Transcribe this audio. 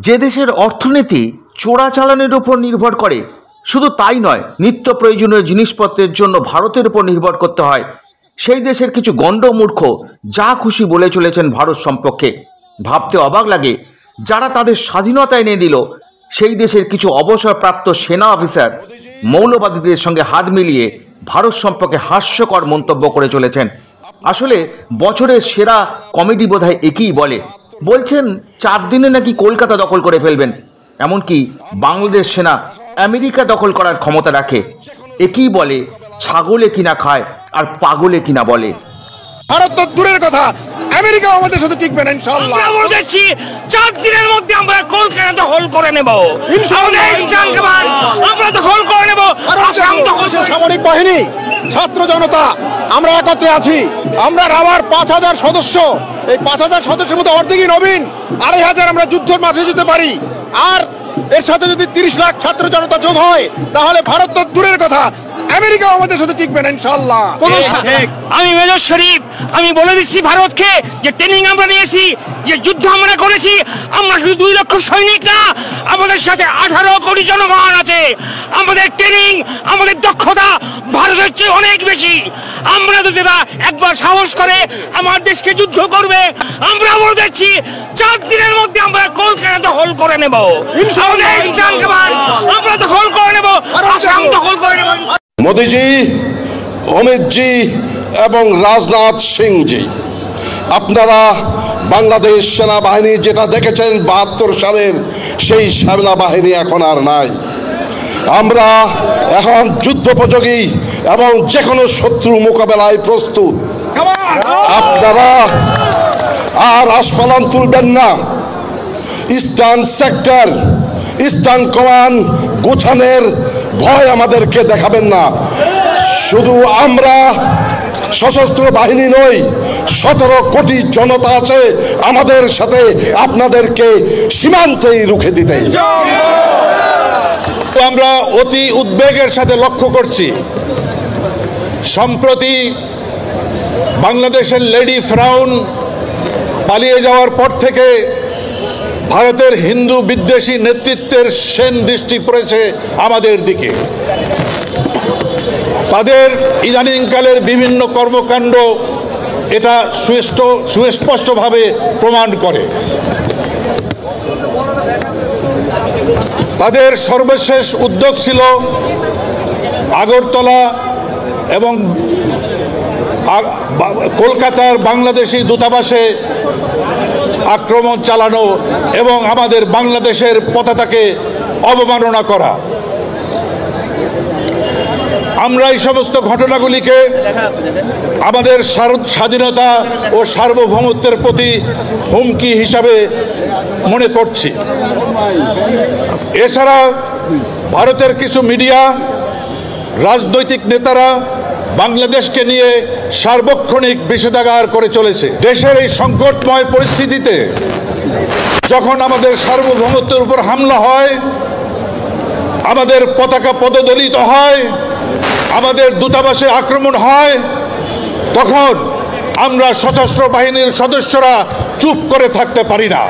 যে দেশের অর্থনীতি চোরাচালানের উপর নির্ভর করে, শুধু তাই নয়, নিত্য প্রয়োজনীয় জিনিসপত্রের জন্য ভারতের উপর নির্ভর করতে হয়, সেই দেশের কিছু গণ্ডমূর্খ যা খুশি বলে চলেছেন ভারত সম্পর্কে। ভাবতে অবাক লাগে, যারা তাদের স্বাধীনতা এনে দিল সেই দেশের কিছু অবসরপ্রাপ্ত সেনা অফিসার মৌলবাদীদের সঙ্গে হাত মিলিয়ে ভারত সম্পর্কে হাস্যকর মন্তব্য করে চলেছেন। আসলে বছরের সেরা কমেডি বোধহয় একই বলছেন 4 দিনে নাকি কলকাতা দখল করে ফেলবেন, এমনকি বাংলাদেশ সেনা আমেরিকা দখল করার ক্ষমতা রাখে। একই বলে ছাগলে কিনা খায় আর পাগলে কিনা বলে। ভারত তো দূরের কথা, আমেরিকা আমাদের সাথে টিকবে না ইনশাআল্লাহ। আমরা বলতেছি 4 দিনের মধ্যে আমরা কলকাতা দখল করে নেব ইনশাআল্লাহ। আমরা দখল করে নেব আসাম দখল। সামরিক বাহিনী, ছাত্র জনতা আমরা একত্রে আছি। আমরা রাওয়ার 5000 সদস্য, এই 5000 সদস্যের মধ্যে অর্ধেকই নবীন, 2500 আমরা যুদ্ধের মাঠে যেতে পারি। আর এর সাথে যদি 30 লাখ ছাত্র জনতা যোগ হয় তাহলে ভারত তো দূরের কথা, আমেরিকা আমাদের সাথে টিকবে না ইনশাআল্লাহ। আমি মেজর শরীফ, আমি বলে দিচ্ছি ভারতকে যে ট্রেনিং আমরা নিয়েছি, যে যুদ্ধ আমরা করেছি, আমরা শুধু 2 লক্ষ সৈনিক না, আমাদের সাথে 18 কোটি জনগণ আছে। আমাদের ট্রেনিং, আমাদের দক্ষতা ভারতের চেয়ে অনেক বেশি। আমরা যদি একবার সাহস করে আমার দেশকে যুদ্ধ করবে, আমরা বলে দিচ্ছি 4 দিনের মধ্যে আমরা কলকাতা দখল করে নেব ইনশাআল্লাহ। আমরা দখল করে নেব আসাম দখল করে নেব। মোদিজি, অমিতজি এবং রাজনাথ সিংজি, আপনারা বাংলাদেশ সেনাবাহিনী যেটা দেখেছেন 72 সালের, সেই সেনাবাহিনী এখন আর নাই। আমরা এখন যুদ্ধোপযোগী এবং যে কোনো শত্রু মোকাবেলায় প্রস্তুত। আপনারা আর আস্ফালন তুলবেন না। ইস্টার্ন সেক্টর, ইস্টার্ন কমান্ড গোছানোর ভয় আমাদেরকে দেখাবেন না। শুধু আমরা সশস্ত্র বাহিনী নই, 17 কোটি জনতা আছে আমাদের সাথে, আপনাদেরকে সীমান্তেই রুখে দিতে। আমরা অতি উদ্বেগের সাথে লক্ষ্য করছি, সম্প্রতি বাংলাদেশের লেডি ফ্রাউন পালিয়ে যাওয়ার পর থেকে ভারতের হিন্দু বিদ্বেষী নেতৃত্বের সেন দৃষ্টি পড়েছে আমাদের দিকে। তাদের ইদানিংকালের বিভিন্ন কর্মকাণ্ড এটা সুস্পষ্টভাবে প্রমাণ করে। তাদের সর্বশেষ উদ্যোগ ছিল আগরতলা এবং কলকাতার বাংলাদেশি দূতাবাসে আক্রমণ চালানো এবং আমাদের বাংলাদেশের পতাকাকে অবমাননা করা। আমরা এই সমস্ত ঘটনাগুলিকে আমাদের স্বাধীনতা ও সার্বভৌমত্বের প্রতি হুমকি হিসাবে মনে করছি। এছাড়া ভারতের কিছু মিডিয়া, রাজনৈতিক নেতারা বাংলাদেশকে নিয়ে সার্বক্ষণিক বিষোদ্গার করে চলেছে। দেশের এই সংকটময় পরিস্থিতিতে যখন আমাদের সার্বভৌমত্বের উপর হামলা হয়, আমাদের পতাকা পদদলিত হয়, আমাদের দূতাবাসে আক্রমণ হয়, তখন আমরা সশস্ত্র বাহিনীর সদস্যরা চুপ করে থাকতে পারি না।